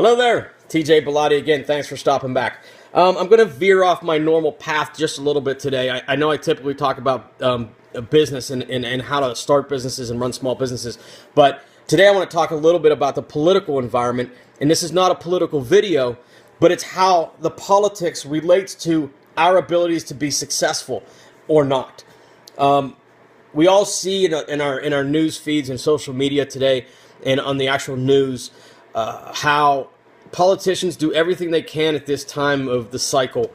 Hello there, TJ Bellotti again. Thanks for stopping back. I'm going to veer off my normal path just a little bit today. I know I typically talk about business and how to start businesses and run small businesses, but today I want to talk a little bit about the political environment. And this is not a political video, but it's how the politics relates to our abilities to be successful or not. We all see in our news feeds and social media today, and on the actual news, how politicians do everything they can at this time of the cycle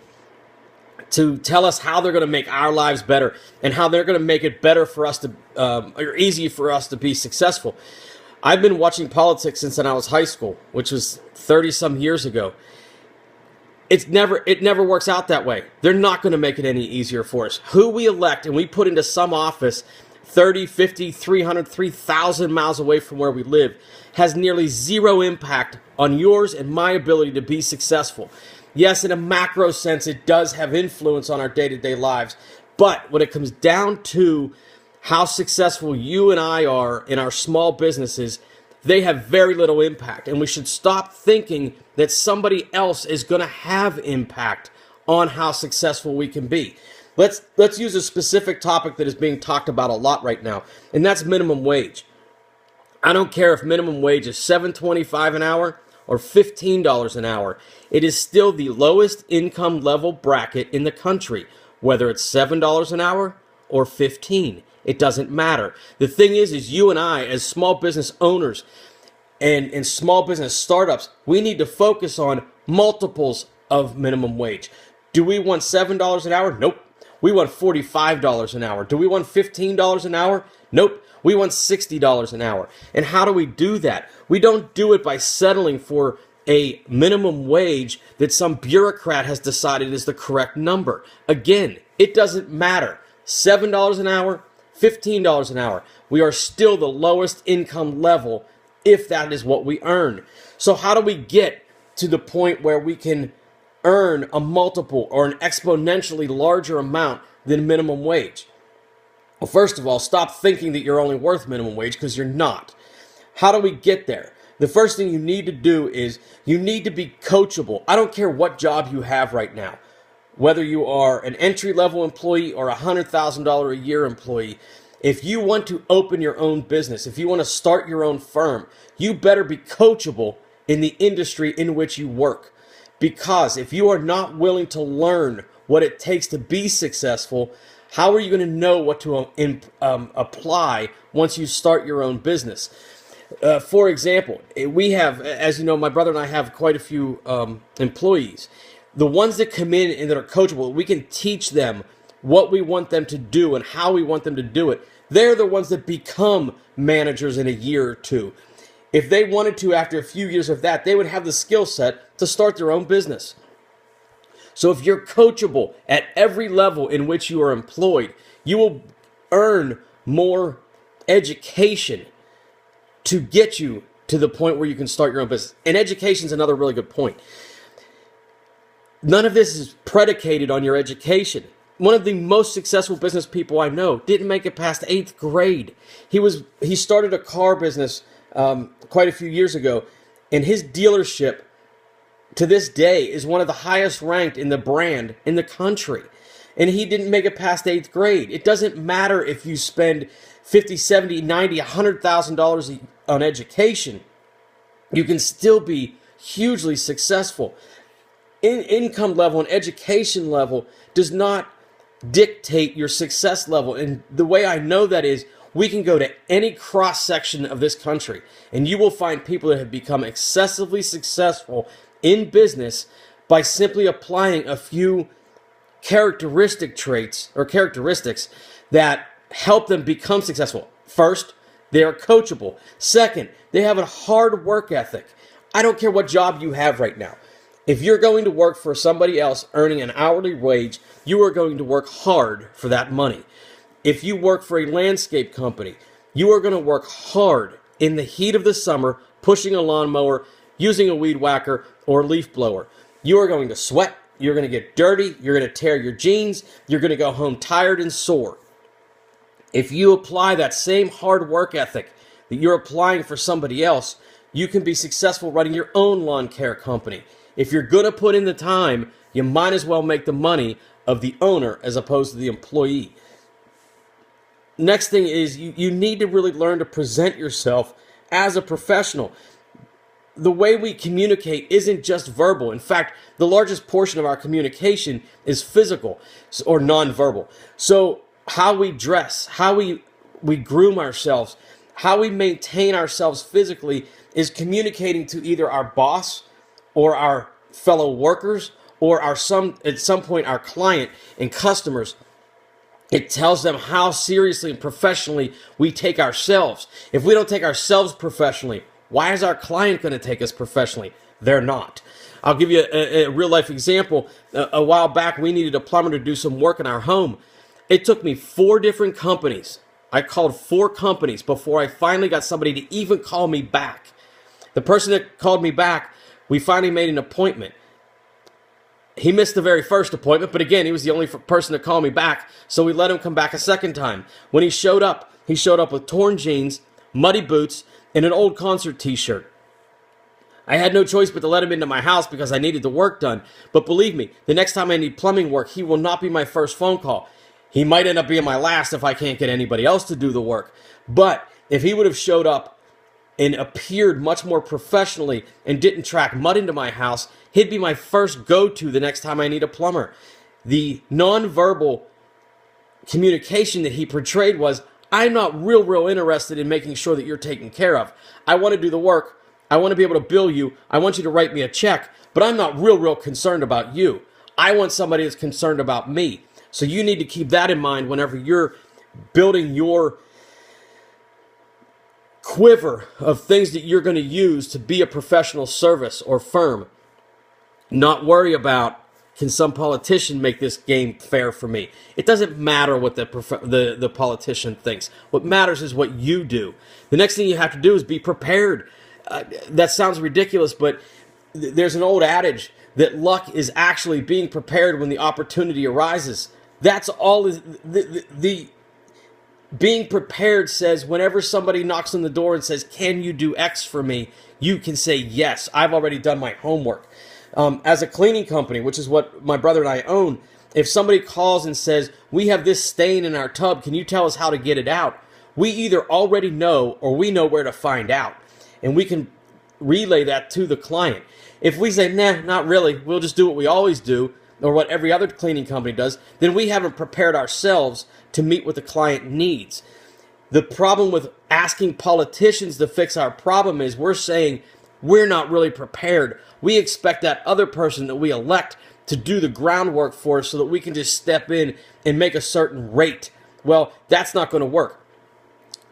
to tell us how they're going to make our lives better and how they're going to make it better for us to, or easy for us to be successful. I've been watching politics since I was high school, which was 30 some years ago. It never works out that way. They're not going to make it any easier for us. Who we elect and we put into some office 30, 50, 300, 3,000 miles away from where we live has nearly zero impact on yours and my ability to be successful. Yes, in a macro sense, it does have influence on our day-to-day lives. But when it comes down to how successful you and I are in our small businesses, they have very little impact. And we should stop thinking that somebody else is going to have impact on how successful we can be. Let's use a specific topic that is being talked about a lot right now, and that's minimum wage. I don't care if minimum wage is $7.25 an hour or $15 an hour. It is still the lowest income level bracket in the country, whether it's $7 an hour or $15. It doesn't matter. The thing is you and I, as small business owners and small business startups, we need to focus on multiples of minimum wage. Do we want $7 an hour? Nope. We want $45 an hour. Do we want $15 an hour? Nope. We want $60 an hour. And how do we do that? We don't do it by settling for a minimum wage that some bureaucrat has decided is the correct number. Again, it doesn't matter. $7 an hour, $15 an hour. We are still the lowest income level if that is what we earn. So how do we get to the point where we can earn a multiple or an exponentially larger amount than minimum wage? Well, first of all, stop thinking that you're only worth minimum wage, because you're not. How do we get there? The first thing you need to do is you need to be coachable. I don't care what job you have right now, whether you are an entry-level employee or a $100,000 a year employee. If you want to open your own business, if you want to start your own firm, you better be coachable in the industry in which you work. Because if you are not willing to learn what it takes to be successful, how are you going to know what to apply once you start your own business? For example, we have, as you know, my brother and I have quite a few employees. The ones that come in and that are coachable, we can teach them what we want them to do and how we want them to do it. They're the ones that become managers in a year or two. If they wanted to, after a few years of that, they would have the skill set to start their own business. So if you're coachable at every level in which you are employed, you will earn more education to get you to the point where you can start your own business. And education is another really good point. None of this is predicated on your education. One of the most successful business people I know didn't make it past 8th grade. He started a car business quite a few years ago, and his dealership to this day is one of the highest ranked in the brand in the country. And he didn't make it past 8th grade. It doesn't matter if you spend $50, $70, $90, $100,000 on education. You can still be hugely successful. Income level and education level does not dictate your success level. And the way I know that is, we can go to any cross section of this country and you will find people that have become excessively successful in business by simply applying a few characteristic traits or characteristics that help them become successful. First, they are coachable. Second, they have a hard work ethic. I don't care what job you have right now. If you're going to work for somebody else earning an hourly wage, you are going to work hard for that money. If you work for a landscape company, you are going to work hard in the heat of the summer, pushing a lawnmower, using a weed whacker or leaf blower. You are going to sweat, you're going to get dirty, you're going to tear your jeans, you're going to go home tired and sore. If you apply that same hard work ethic that you're applying for somebody else, you can be successful running your own lawn care company. If you're going to put in the time, you might as well make the money of the owner as opposed to the employee. Next thing is you need to really learn to present yourself as a professional. The way we communicate isn't just verbal. In fact, the largest portion of our communication is physical or nonverbal. So how we dress, how we groom ourselves, how we maintain ourselves physically is communicating to either our boss or our fellow workers or at some point our client and customers. It tells them how seriously and professionally we take ourselves. If we don't take ourselves professionally, why is our client going to take us professionally? They're not. I'll give you a real life example. A while back, we needed a plumber to do some work in our home. It took me 4 different companies. I called 4 companies before I finally got somebody to even call me back. The person that called me back, we finally made an appointment. He missed the very first appointment, but again, he was the only person to call me back, so we let him come back a second time. When he showed up with torn jeans, muddy boots, and an old concert t-shirt. I had no choice but to let him into my house because I needed the work done. But believe me, the next time I need plumbing work, he will not be my first phone call. He might end up being my last if I can't get anybody else to do the work. But if he would have showed up and appeared much more professionally and didn't track mud into my house, he'd be my first go-to the next time I need a plumber. The nonverbal communication that he portrayed was, I'm not real interested in making sure that you're taken care of. I want to do the work. I want to be able to bill you. I want you to write me a check, but I'm not real concerned about you. I want somebody that's concerned about me. So you need to keep that in mind whenever you're building your quiver of things that you're going to use to be a professional service or firm. Not worry about, can some politician make this game fair for me? It doesn't matter what the politician thinks. What matters is what you do. The next thing you have to do is be prepared. That sounds ridiculous, but there's an old adage that luck is actually being prepared when the opportunity arises. That's all. The being prepared says whenever somebody knocks on the door and says, can you do X for me? You can say, yes, I've already done my homework. As a cleaning company, which is what my brother and I own, if somebody calls and says, we have this stain in our tub, can you tell us how to get it out? We either already know or we know where to find out. And we can relay that to the client. If we say, nah, not really, we'll just do what we always do, or what every other cleaning company does, then we haven't prepared ourselves to meet what the client needs. The problem with asking politicians to fix our problem is we're saying we're not really prepared. We expect that other person that we elect to do the groundwork for us so that we can just step in and make a certain rate. Well, that's not going to work.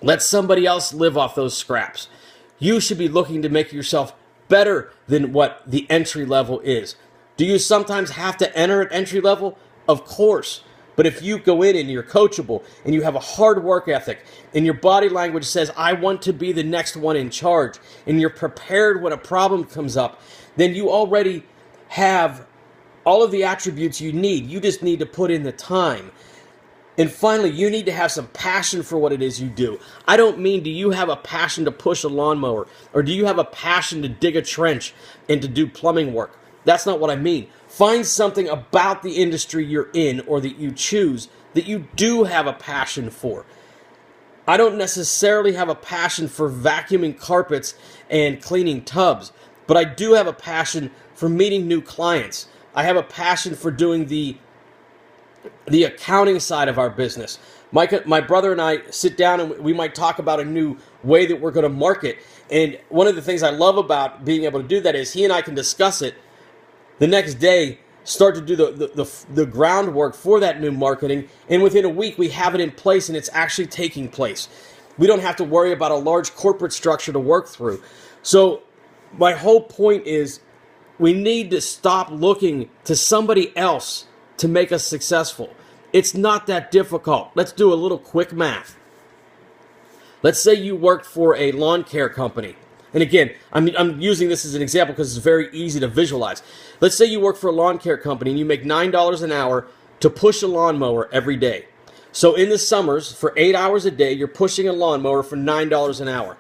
Let somebody else live off those scraps. You should be looking to make yourself better than what the entry level is. Do you sometimes have to enter at entry level? Of course. But if you go in and you're coachable and you have a hard work ethic and your body language says, I want to be the next one in charge, and you're prepared when a problem comes up, then you already have all of the attributes you need. You just need to put in the time. And finally, you need to have some passion for what it is you do. I don't mean, do you have a passion to push a lawnmower, or do you have a passion to dig a trench and to do plumbing work? That's not what I mean. Find something about the industry you're in or that you choose that you do have a passion for. I don't necessarily have a passion for vacuuming carpets and cleaning tubs, but I do have a passion for meeting new clients. I have a passion for doing the accounting side of our business. My brother and I sit down and we might talk about a new way that we're going to market. And one of the things I love about being able to do that is he and I can discuss it the next day, start to do the groundwork for that new marketing, and within a week we have it in place and it's actually taking place. We don't have to worry about a large corporate structure to work through. So my whole point is we need to stop looking to somebody else to make us successful. It's not that difficult. Let's do a little quick math. Let's say you worked for a lawn care company. And again, I'm using this as an example because it's very easy to visualize. Let's say you work for a lawn care company and you make $9 an hour to push a lawnmower every day. So in the summers, for 8 hours a day, you're pushing a lawnmower for $9 an hour.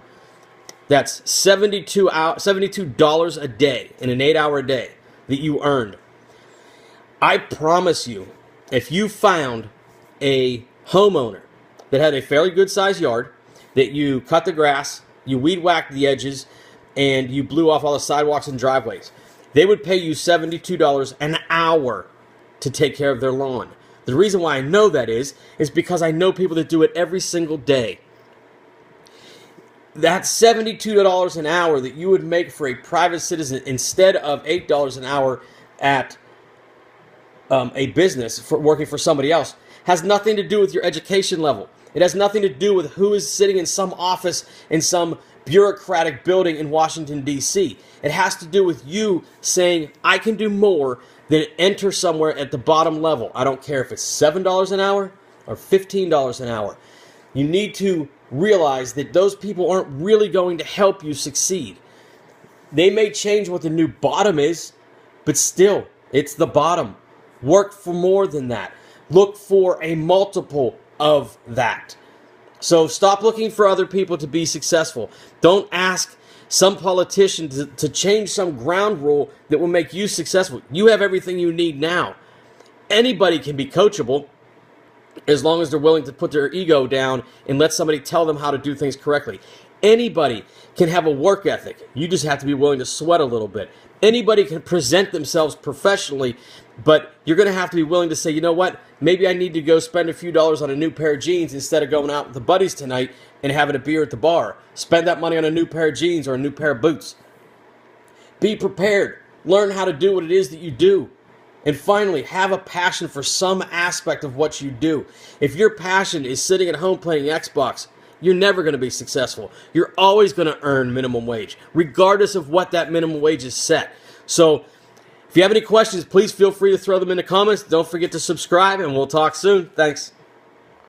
That's $72 a day in an 8-hour day that you earned. I promise you, if you found a homeowner that had a fairly good sized yard, that you cut the grass, you weed whacked the edges, and you blew off all the sidewalks and driveways, they would pay you $72 an hour to take care of their lawn. The reason why I know that is because I know people that do it every single day. That's $72 an hour that you would make for a private citizen instead of $8 an hour at a business for working for somebody else has nothing to do with your education level. It has nothing to do with who is sitting in some office in some bureaucratic building in Washington, D.C. It has to do with you saying, I can do more than enter somewhere at the bottom level. I don't care if it's $7 an hour or $15 an hour. You need to realize that those people aren't really going to help you succeed. They may change what the new bottom is, but still, it's the bottom. Work for more than that. Look for a multiple of that. So stop looking for other people to be successful. Don't ask some politician to change some ground rule that will make you successful. You have everything you need now. Anybody can be coachable as long as they're willing to put their ego down and let somebody tell them how to do things correctly. Anybody can have a work ethic. You just have to be willing to sweat a little bit. Anybody can present themselves professionally, but you're going to have to be willing to say, you know what, maybe I need to go spend a few dollars on a new pair of jeans instead of going out with the buddies tonight and having a beer at the bar. Spend that money on a new pair of jeans or a new pair of boots. Be prepared. Learn how to do what it is that you do. And finally, have a passion for some aspect of what you do. If your passion is sitting at home playing Xbox, you're never going to be successful. You're always going to earn minimum wage, regardless of what that minimum wage is set. So, if you have any questions, please feel free to throw them in the comments. Don't forget to subscribe, and we'll talk soon. Thanks.